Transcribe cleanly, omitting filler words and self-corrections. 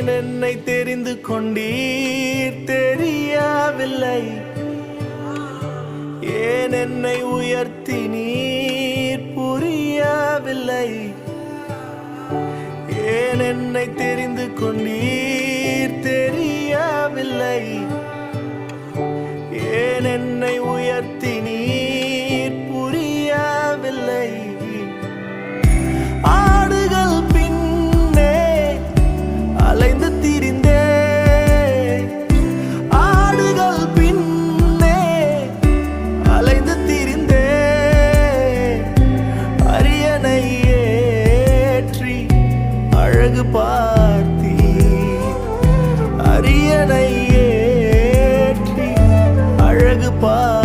ஏன் என்னை தெரிந்து கொண்டீர் தெரியவில்லை, ஏன் என்னை உயர்த்தினீர் புரியவில்லை, ஏன் என்னை தெரிந்து கொண்டீர் தெரியவில்லை, ஏன் என்னை உயர்த்தினீர் புரியவில்லை. ஆடுகள் பின்னே அலைந்து திரிந்தே, ஆடுகள் பின்னே அலைந்து திரிந்தே, அரியணை ஏற்றி அழகு பார்த்தீர், அரியணை ஏற்றி அழகு பார்த்தீர்.